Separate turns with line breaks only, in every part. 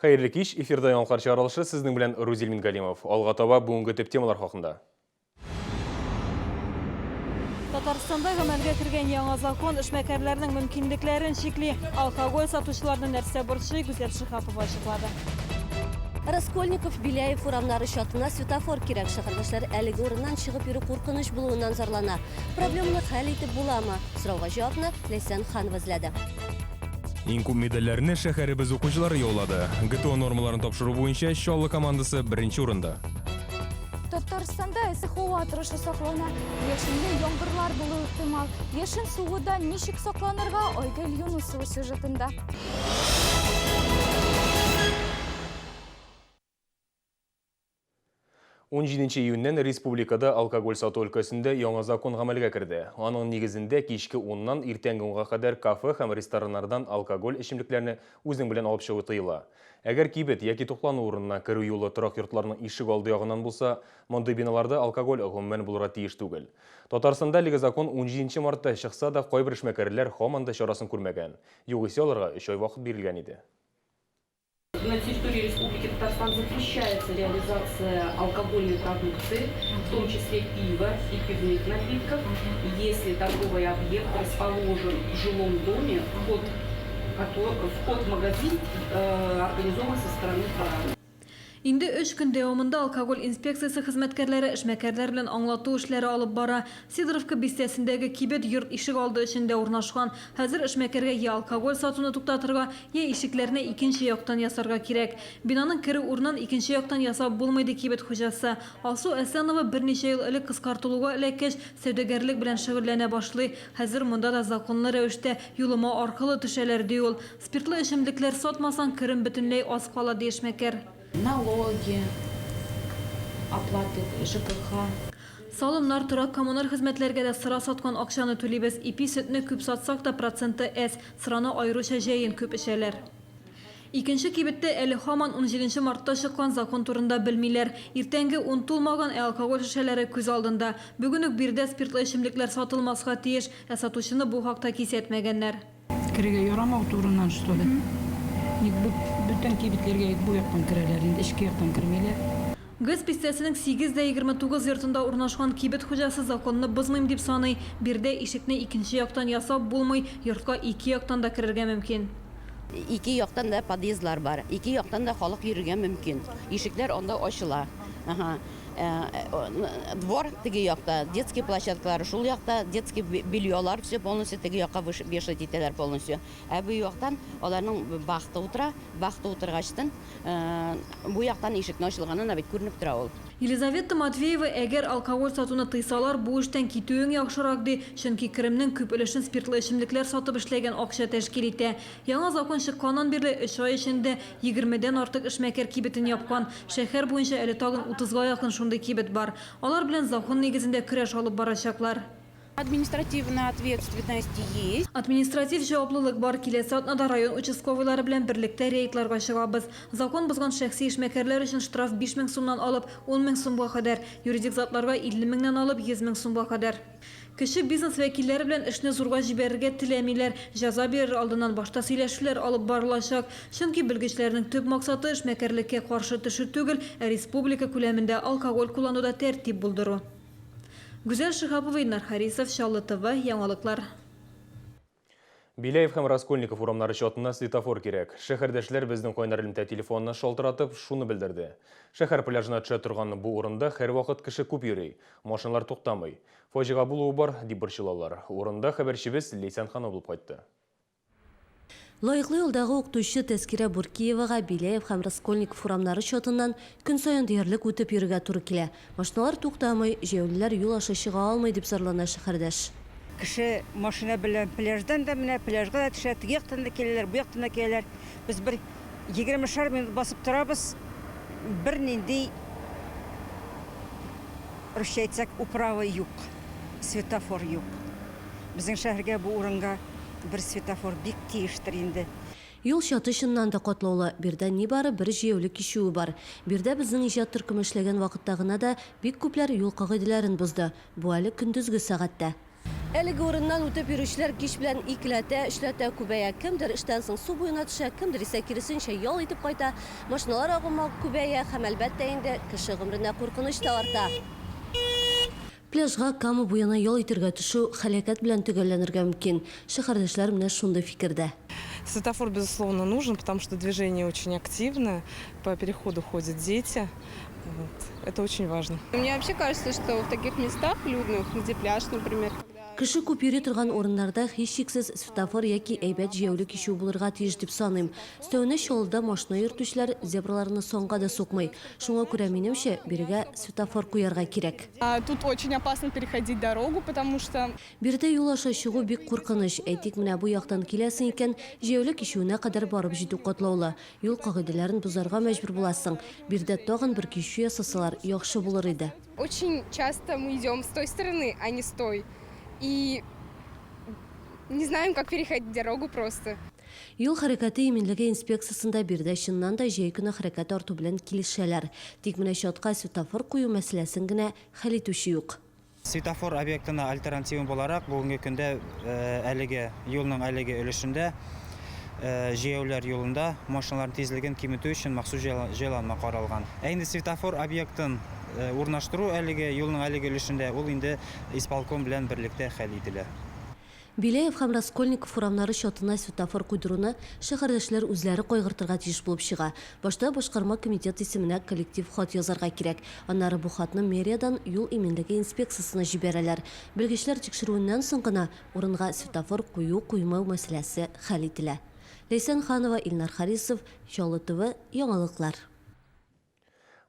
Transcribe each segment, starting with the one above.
Қайырлы кеш, эфирда яңалықтар шығарылышы сіздің білен Рузель Мингалимов. Алға таба бүгінгі төп темалар хақында.
Татарстанда гамәлгә кергән яңа закон эшмәкәрләрнең мөмкинлекләрен шикли. Алкоголь сатучыларны нәрсә борчый, Гүзәл Шихапова ачыклады.
Раскольников, Биляев урамнары шатына светофор кирәк. Шәһәрдәшләр әлеге урыннан чыгып йөрү куркыныч булуыннан зарлана. Проблеманы хәл итеп буламы? Сорауга җавапны Ләйсән Ханова эзләде.
Иң күп медальләрне шәһәребез укучылары яулады. ГТО нормаларын тапшыру буенча Чаллы командасы беренче урында.
Татарстанда эссе һава торышы саклана. Яшенле яңгырлар булуы ихтимал. Яшен сугуда ничек сакланырга Айгөл Юнусова сюжетында.
17 июньнән республикада алкоголь сату өлкәсендә яңа закон гамәлгә керде. Аның нигезендә кичке 10-нан иртәнге 10-га кадәр кафе һәм рестораннардан алкоголь эчемлекләрне үзең белән алып чыгу тыела. Әгәр кибет яки туклану урынына керү юлы торак йортларның ишек алды ягыннан булса, мондый биналарда алкоголь гомумән булырга тиеш түгел. Татарстанда әлеге закон 17 мартта чыкса да, кайбер эшмәкәрләр һаман да чарасын күрмәгән. Югыйсә аларга 3 ай вакыт бирелгән иде.
На территории Республики Татарстан запрещается реализация алкогольной продукции, в том числе пива и пивных напитков, если торговый объект расположен в жилом доме, вход в магазин организован со стороны двора.
Инде 3 көн дәвамында алкоголь инспекциясы хезмәткәрләре эшмәкәрләр белән аңлату эшләре алып бара. Сидоровка бистәсендәге кибет йорт ишек алды эчендә урнашкан. Хәзер эшмәкәргә я алкоголь сатуны туктатырга, я ишекләрне икенче яктан ясарга кирәк. Бинаның керү урынын икенче яктан ясап булмайды кибет хуҗасы. Алсу Әсәнова берничә ел элек кыскартылуга эләккәч, сәүдәгәрлек белән шөгыльләнә башлый. Хәзер монда да законлы рәвештә юлыма аркылы төшәләр ди ул. Спиртлы эчемлекләр сатмасаң, керем бөтенләй аз кала ди эшмәкәр.
Налоги, оплаты ЖКХ.
Салымнар торак коммуналь хезмәтләргә дә сыра саткан акчаны түлибез. Ипи сөтне күп сатсак да проценты әз. Сыраны айрыша җәен күп эчәләр. Икенче кибеттә әле һаман 17 мартта чыккан закон турында белмиләр. Иртәнге 10 тулмаган алкоголь шешәләре күз алдында. Бүген үк бирдә спиртлы эчемлекләр сатылмаска тиеш, ә сатучыны бу хакта кисәтмәгәннәр.
Кирегә ярамау турынан что да. Бүтән кибетләргә бу яктан керәләр, инде эшкә яктан кермәйләр.
Гыз пистәсенең 8-29 йортында урнашкан кибет хуҗасы законны бозмыйм дип саный. Бирдә ишекне икенче яктан ясап булмый, йортка ике яктан да керергә мөмкин.
Ике яктан да подъездлар бар. Ике яктан да халык йөрергә мөмкин. Ишекләр анда ачыла. Двор теге якта, детские площадкалар шул якта, детские бельёлар все полностью теге якка вешать итәләр полностью. Ә бу яктан аларның бахты утыра, бахты утыргачтан бу яктан ишекне ачылганын бит күренеп тора ул.
Елизавета Матвеева әгәр алкоголь сатуны тыйсалар, бу эштән китүең яхшырак ди, чөнки керемнең күп өлешен спиртлы эчемлекләр сатып эшләгән акча тәшкил итә. Яңа закон чыкканнан бирле 3 ай эчендә 20дән артык эшмәкәр кибетен япкан. Шәһәр буенча әле тагын 30га якын шундый кибет бар. Алар белән закон нигезендә көрәш алып барачаклар.
Административная ответственность есть.
Административ җаваплылык бар. Киләсе атнада район участковыйлары белән берлектә рейдларга чыгабыз. Закон бозган шәхси эшмәкәрләр өчен штраф 5000 сумнан алып 10000 сумга кадәр, юридик затларга 50000 алып 100000 сумга кадәр. Кеше бизнес вәкилләре белән эшне зурга җибәрергә теләмиләр. Җәза бирер алдыннан башта сөйләшүләр алып барылачак. Чөнки белгечләрнең төп максаты эшмәкәрлеккә каршы төшү түгел, ә республика күләмендә алкоголь куллануда тәртип булдыру. Гүзәл Шихапова, Инар Харисов, Чаллы ТВ, яңалыклар.
Биляев һәм Раскольников урамнары чатына светофор кирәк. Шәһәрдәшләр безнең кайнар элемтә телефонына шалтыратып шуны белдерде. Шәһәр пляжына төшә торган бу урында һәр вакыт кеше күп йөри. Машиналар туктамый. Фаҗига булуы бар дип борчылалар. Урында хәбәрчебез Ләйсән Ханова булып кайтты.
Лайыклы юлдагы укытучы Тәскирә Буркиевага Биляев һәм Раскольников урамнары чатыннан көн саен диярлек үтеп йөрергә туры килә. Машиналар туктамый, җәяүлеләр юл аша чыга алмый дип зарлана шәһәрдәш.
Кеше машина белән пляждан да менә пляжга да төшә, теге яктан да киләләр, бу яктан да киләләр. Без бер 20 минут басып торабыз. Бер нинди рушәйтсәк управа юк, светофор юк. Безнең шәһәргә бу урынга bir sветофор бик тиештер инде.
Юл чатышыннан да катлаулы. Бирдә нибары бер җәяүле кичүе бар. Бирдә безнең иҗат төркеме эшләгән вакытта гына да бик күпләр юл кагыйдәләрен бозды. Бу әле көндезге сәгатьтә.
Әлеге урыннан үтеп йөрүчеләр кич белән икеләтә, эшләтә күбәя. Кемдер эштән соң су буена төшә, кемдер исә киресенчә ял итеп кайта. Машиналар агымы күбәя һәм әлбәттә инде кеше гомеренә куркыныч та арта. Пляжга Кама буена ял итәргә төшү һәлакәт белән төгәлләнергә мөмкин. Шәһәрдәшләр менә шундый фикердә.
Светофор, безусловно, нужен, потому что движение очень активное, по переходу ходят дети. Вот. Это очень важно.
Мне вообще кажется, что в таких местах людных, где пляж, например,
Кеше күп йөри торган урыннарда һичшиксез светофор яки әйбәт җәяүле кичү булырга тиеш дип саныйм. Өстәвенә чаллыда машина йөртүчеләр зебраларны соңга да сукмый. Шуңа күрә минемчә, бирегә светофор куярга кирәк.
тут очень опасно переходить дорогу, потому что
Бирдә юл аша чыгу бик куркыныч. Әйтик, менә бу яктан киләсең икән, җәяүле кичүенә кадәр барып җитү катлаулы. Юл кагыйдәләрен бузарга мәҗбүр буласың. Бирдә тагын бер кичү ясасалар, яхшы булыр иде.
очень часто мы идем с той стороны, а не с той. И не знаем, как переходить дорогу просто.
Юл хәрәкәте иминлеге инспекциясында бирдә чыннан да җәй көне хәрәкәт арту белән килешәләр. Тик менә чатка светофор кую мәсьәләсен генә хәл итүче юк.
Светофор объектына альтернатива буларак бүгенге көндә әлеге юлның әлеге өлешендә җәяүләр юлында машиналарның тизлеген киметү өчен махсус җайланма каралган. Инде светофор объектын урнаштыру әлеге юлның әлеге өлешендә ул инде исполком белән берлектә хәл ителә.
Билеев һәм Раскольников урамнары чатына светофор куйдыруны шәһәрдәшләр үзләре кайгыртырга тиеш булып чыга. Башта башкарма комитет исеменә коллектив хат язарга кирәк. Аннары бу хатны мэриядән юл иминлеге инспекциясына җибәрәләр. Белгечләр тикшерүеннән соң гына урынга светофор кую-куймау мәсьәләсе хәл ителә. Лейсан Ханова, Илнар Харисов, Чаллы ТВ, яңалыклар.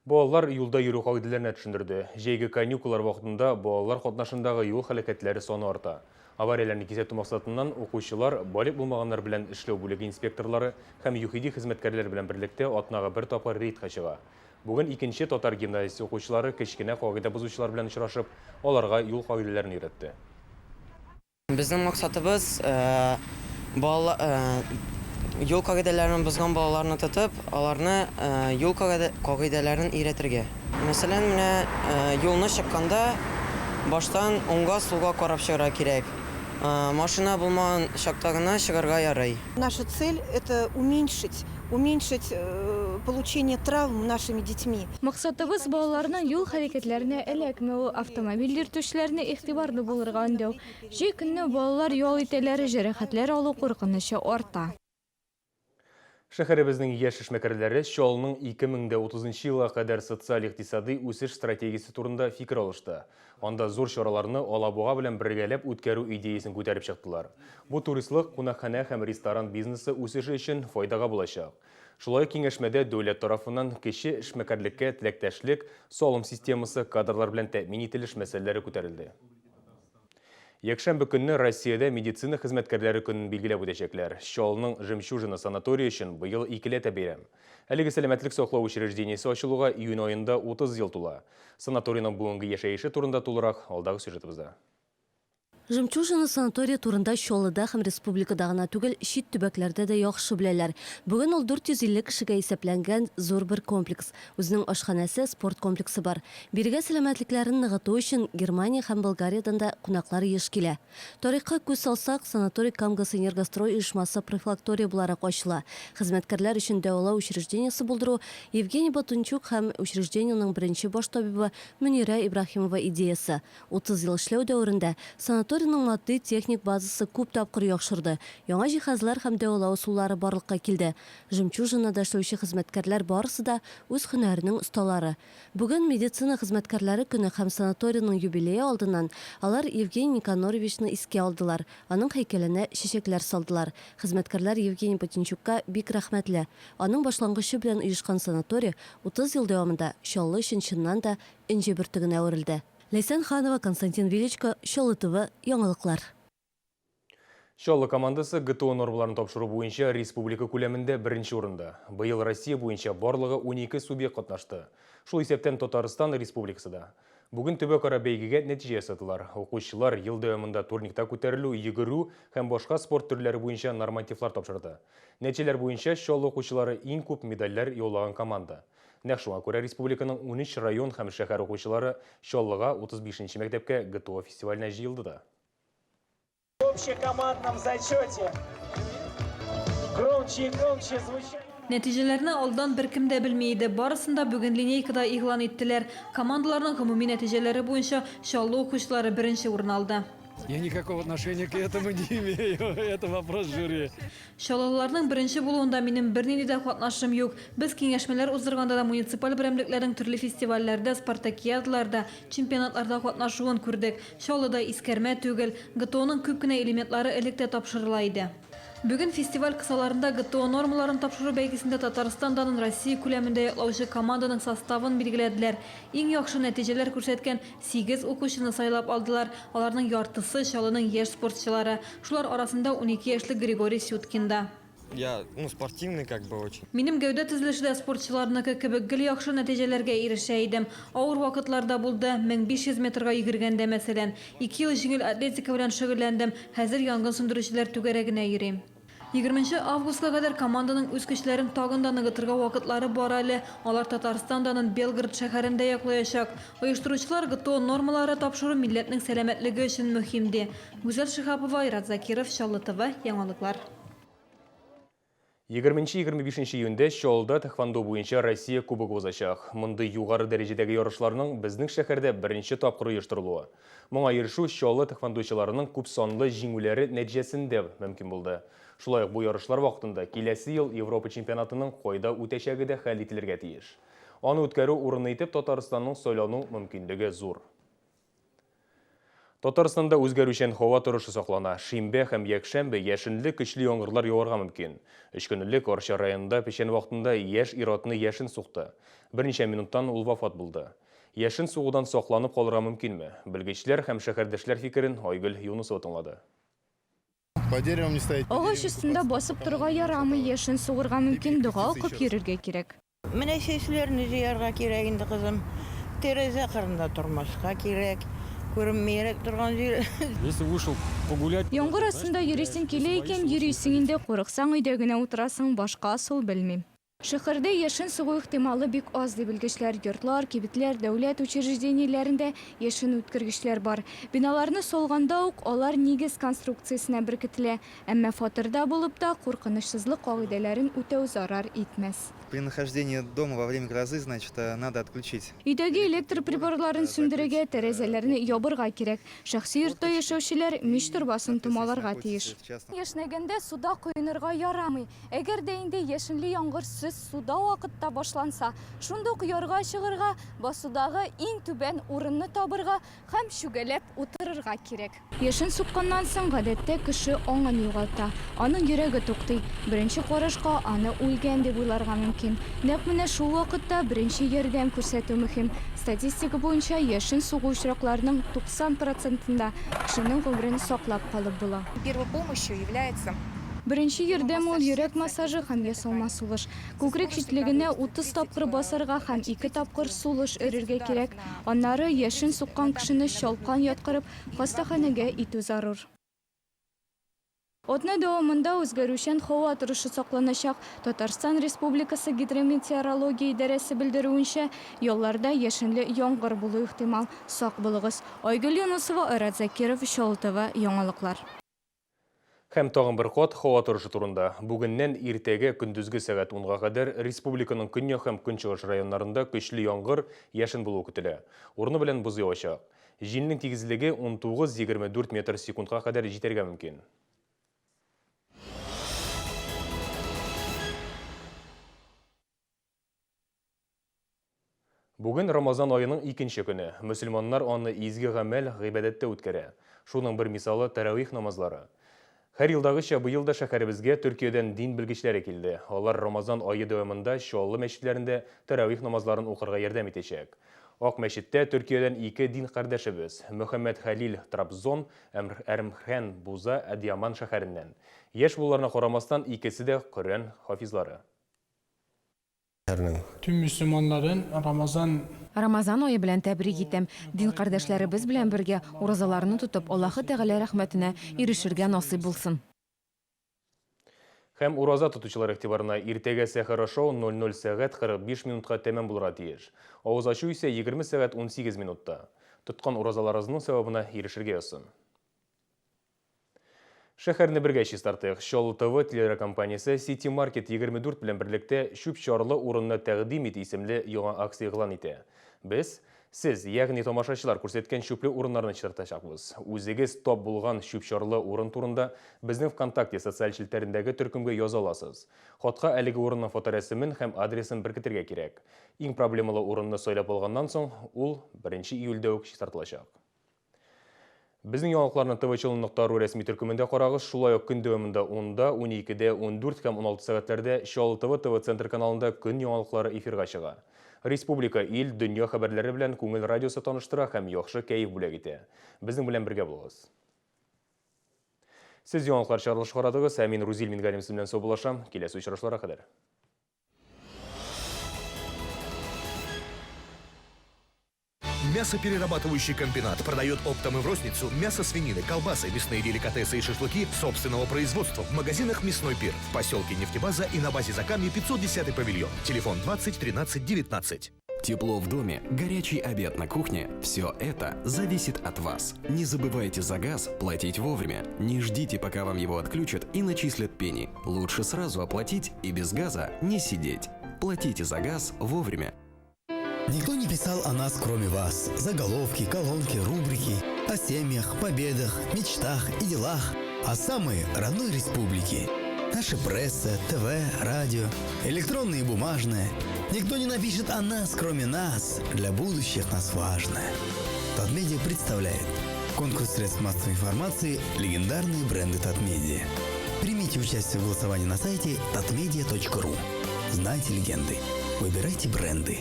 Балалар юлда йөрү кагыйдәләрен төшендерде. Җәйге каникуллар вакытында балалар катнашындагы юл һәлакәтләре саны арта. Аварияләрне кисәтү максатыннан укучылар, балик булмаганнар белән эшләү бүлеге инспекторлары һәм юхиди хезмәткәрләр белән берлектә атнага бер тапкыр рейдка чыга. Бүген икенче татар гимназиясе укучылары кечкенә кагыйдә бузучылар белән очрашып, аларга юл кагыйдәләрен өйрәтте.
Безнең максатыбыз юл кагыйдәләрен бозган балаларны тотып, аларны юл кагыйдәләрен өйрәтергә. Мәсәлән, менә юлны чыкканда баштан уңга сулга карап чыгарга кирәк. Машина булмаган чакта гына чыгарга ярый.
Наша цель – это уменьшить получение травм нашими детьми.
Максатыбыз балаларның юл хәрәкәтләренә эләкмәү, автомобиль йөртүчеләрне игътибарлы булырга өндәү. Җәй көнне балалар ял итәләр, җәрәхәтләр алу куркынычы арта.
Шәһәребезнең яшь эшмәкәрләре Чаллының 2030 елга кадәр социаль-икътисади үсеш стратегиясе турында фикер алышты. Анда зур чараларны Алабуга белән бергәләп үткәрү идеясын күтәреп чыктылар. Бу туристлык, кунакханә һәм ресторан бизнесы үсеше өчен файдага булачак. Шулай киңәшмәдә дәүләт тарафыннан кече эшмәкәрлеккә теләктәшлек, салым системасы, кадрлар белән тәэмин ителеш мәсьәләләре күтәрелде. Якшәмбе көнне Россиядә медицина хезмәткәрләре көнен билгеләп үтәчәкләр. Чаллының Жемчужина санатории өчен быел икеләтә бәйрәм. Әлеге сәламәтлек саклау учреждениесе ачылуга июнь аенда 30 ел тула. Санаторийның бүгенге яшәеше турында тулырак алдагы сюжетыбызда.
Жемчужина санатория турында Чаллыда һәм республикада гына түгел, чит төбәкләрдә дә яхшы беләләр. Бүген ул 450 кешегә исәпләнгән зур бер комплекс. Үзенең ашханәсе, спорт комплексы бар. Биргә сәламәтлекләрен ныгыту өчен Германия һәм Болгариядән да кунаклар еш килә. Тарихка күз салсак, санаторий Камгасы Энергострой оешмасы профилактория буларак ачыла. Хезмәткәрләр өчен дәвалау учреждениесе булдыру Евгений Батунчук һәм учреждениенең беренче баш табибы Мөнирә Ибраһимова идеясы. 30 ел эшләү дәверендә санаторийның матди техник базасы күп тапкыр яхшырды. Яңа җиһазлар һәм дәвалау усуллары барлыкка килде. Жемчужинада эшләүче хезмәткәрләр барысы да үз һөнәренең осталары. Бүген медицина хезмәткәрләре көне һәм санаторийның юбилее алдыннан алар Евгений Никоноровичны искә алдылар. Аның һәйкәленә чәчәкләр салдылар. Хезмәткәрләр Евгений Батунчукка бик рәхмәтле. Аның башлангычы белән оешкан санаторий 30 ел дәвамында Чаллы өчен чыннан да инҗе бөртегенә әверелде. Лейсан Ханова, Константин Величко, Чаллы ТВ, яңалыклар.
Чаллы командасы ГТО нормаларын тапшыру буенча республика күләмендә беренче урында. Быел Россия буенча барлыгы 12 субъект катнашты. Шул исәптән Татарстан республикасы да. Бүген төбәкара бәйгегә нәтиҗә ясадылар. Укучылар ел дәвамында турникта күтәрелү, йөгерү һәм башка спорт төрләре буенча нормативлар тапшырды. Нәтиҗәләр буенча Чаллы укучылары иң күп медальләр яулаган команда. Нәкъ шуңа күрә республиканың 13 район һәм шәһәр укучылары Чаллыга 35-нче мәктәпкә ГТО фестиваленә җыелды да.
общекомандном зачете громче и громче звучат.
Нәтижеләрне алдан беркем дә белмейді. Барысында бүген линейкада игълан иттеләр. Командаларның гомуми нәтиҗәләре буенча Чаллы укучылары беренче урын алды.
Я никакого отношения к этому не имею. Это вопрос жюри.
Чаллыларның беренче булуында минем бернинди дә катнашым юк. Без киңәшмәләр уздырганда да муниципаль берәмлекләрнең төрле фестивальләрдә, спартакиадаларда, чемпионатларда катнашуын күрдек. Чаллыда искәрмә түгел, ГТОның күп кенә элементлары электә тапшырыла иде. Бүген фестиваль кысаларында ГТО нормаларын тапшыру бәйгесендә Татарстандан Россия күләмендә яклаучы команданың составын билгеләделәр. Иң яхшы нәтиҗәләр күрсәткән 8 укучыны сайлап алдылар. Аларның яртысы Чаллының яшь спортчылары. Шулар арасында 12 яшьлек Григорий Сюткин да.
Я, спортивный очень.
Минем гәүдә төзелешендә спортчыларныкы кебек гел яхшы нәтиҗәләргә ирешә идем. Авыр вакытларда булды, 1500 метрга йөгергәндә мәсәлән. 2 ел җиңел атлетика белән шөгыльләндем. Хәзер янгын сүндерүчеләр түгәрәгенә йөрим. 20 августка кадәр команданың үз көчләрен тагын да ныгытырга вакытлары бар әле. Алар Татарстанның Белгород шәһәрендә яклаячак. Оештыручылар ГТО нормалары тапшыру милләтнең сәламәтлеге өчен мөһим ди. Гүзәл Шихапова, Айрат Закиров, Чаллы ТВ, яңалыклар.
20-25 июньдә Чаллыда тхэквондо буенча Россия кубогы узачак. Мондый югары дәрәҗәдәге ярышларның безнең шәһәрдә беренче тапкыр оештырылуы. Моңа ирешү Чаллы тхэквондочыларының күп санлы җиңүләре нәтиҗәсендә мөмкин булды. Шулай ук бу ярышлар вакытында киләсе ел Европа чемпионатының кайда үтәчәге дә хәл ителергә тиеш. Аны үткәрү урыны итеп Татарстанның сайлану мөмкинлеге зур. Татарстанда үзгәрүчән һава торышы саклана. Шимбә һәм якшәмбе яшенле көчле яңгырлар яварга мөмкин. 3 көнлек Арча районында печән вакытында яшь ир-атны яшен сукты. Берничә минуттан ул вафат булды. Яшен сугудан сакланып калырга мөмкинме? Белгечләр һәм шәһәрдәшләр фикерен Айгөл Юнусова тыңлады.
Агач өстендә басып торырга ярамый, яшен сугырга мөмкин, дуга укып йөрергә кирәк.
Менә чәчләрне җыярга кирәк инде, кызым. Тәрәзә кырында тормашка кирәк. Күренмәерәк торган җир.
Если вышел погулять...
Яңгыр астында йөрисең килә икән, йөрисең инде, курыксаң өйдә генә утырасың, башка асыл белмим. Шәһәрдә яшен сугу ихтималы бик аз ди белгечләр. Йортлар, кибетләр, дәүләт учреждениеләрендә яшен үткәргечләр бар. Биналарны солганда ук алар нигез конструкциясенә беркетелә, әмма фатирда булып та куркынычсызлык кагыйдәләрен үтәү зарар итмәс.
При нахождении дома во время грозы, значит, надо отключить.
Өйдәге электр приборларын сүндерергә, тәрәзәләрне ябырга кирәк. Шәхси йортта яшәүчеләр мич торбасын тумаларга тиеш. Яшнәгәндә суда коенырга ярамый. Әгәр дә инде яшенле яңгыр суда вакытта башланса, шунда ук ярга чыгырга, басудагы иң түбән урынны табырга һәм шүгәләп утырырга кирәк. Яшен сукканнан соң гадәттә кеше аңын югалта. Аның йөрәге туктый. Беренче карашка аны үлгән дип уйларга мөмкин. Нәкъ менә шул вакытта беренче ярдәм күрсәтү мөһим. Статистика буенча яшен сугу очракларының 90%-ында кешенең гомерен саклап калып була.
Первой помощью является
Беренче ярдәм ул йөрәк массажы һәм ясалма сулыш. Күкрәк читлегенә 30 тапкыр басарга һәм 2 тапкыр сулыш өрергә кирәк. Аннары яшен суккан кешене чалкан яткырып, хастаханәгә итү зарур. Атна дәвамында үзгәрүчән һава торышы сакланачак. Татарстан Республикасы гидрометеорология идарәсе белдерүенчә, ялларда яшенле яңгыр булу ихтимал. Сак булыгыз. Айгөл Юнусова, Айрат Закиров, Чаллы ТВ, яңалыклар.
Һәм тагын бер кат һава торышы турында. Бүгеннән иртәгә көндезге сәгать 10-га кадәр республиканың көньяк һәм көнчыгыш районнарында көчле яңгыр, яшен булу көтелә. Урыны белән боз явачак. Җилнең тигезлеге 19-24 метр секундка кадәр җитәргә мөмкин. Бүген Рамазан айының 2нче көне. Мөселманнар аны изге гамәл, гыйбадәттә үткәрә. Шуның бер мисалы тәравих намазлары. Һәр елдагыча быел да шәһәребезгә Төркиядән дин белгечләре килде. Алар Рамазан айы дәвамында Чаллы мәчетләрендә тәравих намазларын укырга ярдәм итәчәк. Ак мәчеттә Төркиядән 2 дин кардәшебез Мөхәммәд Хәлил Трабзон, Әрмхан Буза Адьяман шәһәреннән. Яшь буларына карамастан икесе дә Коръән хафизлары.
Tüm Müslümanların
Рамазан айы белән тәбрик итәм. Дин кардәшләребез белән бергә уразаларны тотып, Аллаһы Тәгалә рәхмәтенә ирешергә насыйп булсын.
Һәм ураза тотучылар игътибарына иртәгә сәхәр ашау 00 сәгать 45 минутка тәмам булырга тиеш. Авыз ачу исә 20 сәгать 18 минутта. Тоткан уразаларыбызның савабына ирешергә ясым. Шәһәрне бергә чистартык. Шол ТВ телерадиокомпаниясе City Market 24 белән берлектә шүп чарлы урынны тәкъдим ит исемле яңа акция игълан итә. Без сез, ягъни тамашачылар күрсәткән шүпле урыннарны чистартачакбыз. Үзегез топ булган шүп чарлы урын турында безнең ВКонтакте социаль челтәрендәге төркемгә яза аласыз. Хатка әлеге урынның фоторәсемен һәм адресын беркетергә кирәк. Иң проблемалы урынны сайлап алганнан соң, ул 1 июльдә үк чистартылачак. Безнең яңалыкларны tvchiln.ru рәсми төркемендә карагыз, шулай ук көн дәвамында 10-да, 12-дә, 14 һәм 16 сәгатьләрдә Шол ТВ центр каналында көн яңалыклары эфирга чыга. Республика, ил, дөнья хәбәрләре белән күңел радиосы таныштыра һәм яхшы кәеф бүләк итә. Безнең белән бергә булыгыз. Сез яңалыклар чыгарылыш карадыгыз, Мин Рузил Мингалим белән собулашам. Киләсе очрашларга кадәр.
Мясоперерабатывающий комбинат продает оптом и в розницу мясо свинины, колбасы, мясные деликатесы и шашлыки собственного производства в магазинах «Мясной пир» в поселке Нефтебаза и на базе Закамья 510 павильон. Телефон 20 13 19.
Тепло в доме, горячий обед на кухне – все это зависит от вас. Не забывайте за газ платить вовремя. Не ждите, пока вам его отключат и начислят пени. Лучше сразу оплатить и без газа не сидеть. Платите за газ вовремя.
Никто не писал о нас, кроме вас. Заголовки, колонки, рубрики. О семьях, победах, мечтах и делах. О самой родной республике. Наша пресса, ТВ, радио, электронные и бумажные. Никто не напишет о нас, кроме нас. Для будущих нас важно. Татмедиа представляет конкурс средств массовой информации «Легендарные бренды Татмедиа». Примите участие в голосовании на сайте tatmedia.ru. Знайте легенды. Выбирайте бренды.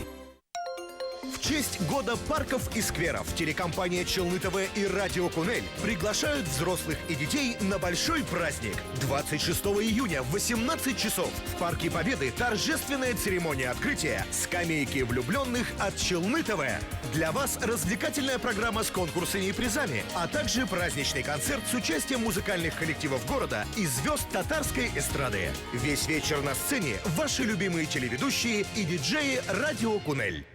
В честь года парков и скверов телекомпания Челны ТВ и Радио Кунель приглашают взрослых и детей на большой праздник. 26 июня в 18 часов в Парке Победы торжественная церемония открытия «Скамейки влюбленных» от Челны ТВ. Для вас развлекательная программа с конкурсами и призами, а также праздничный концерт с участием музыкальных коллективов города и звезд татарской эстрады. Весь вечер на сцене ваши любимые телеведущие и диджеи Радио Кунель.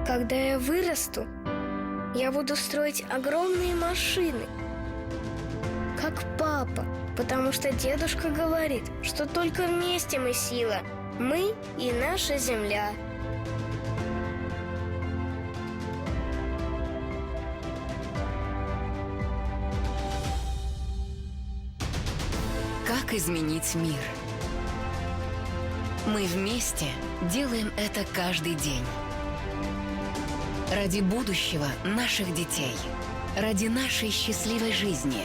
Когда я вырасту, я буду строить огромные машины, как папа, потому что дедушка говорит, что только вместе мы сила, мы и наша земля.
Как изменить мир? Мы вместе делаем это каждый день. Ради будущего наших детей. Ради нашей счастливой жизни.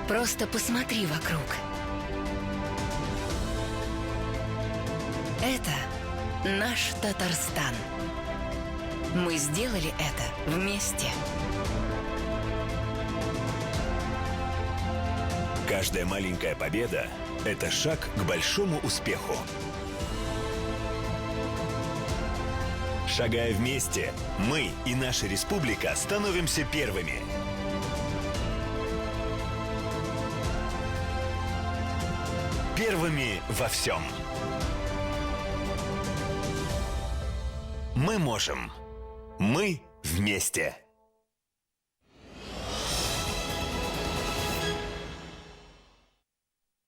Просто посмотри вокруг. Это наш Татарстан. Мы сделали это вместе.
Каждая маленькая победа – это шаг к большому успеху. Шагая вместе, мы и наша республика становимся первыми. Первыми во всем. Мы можем. Мы вместе.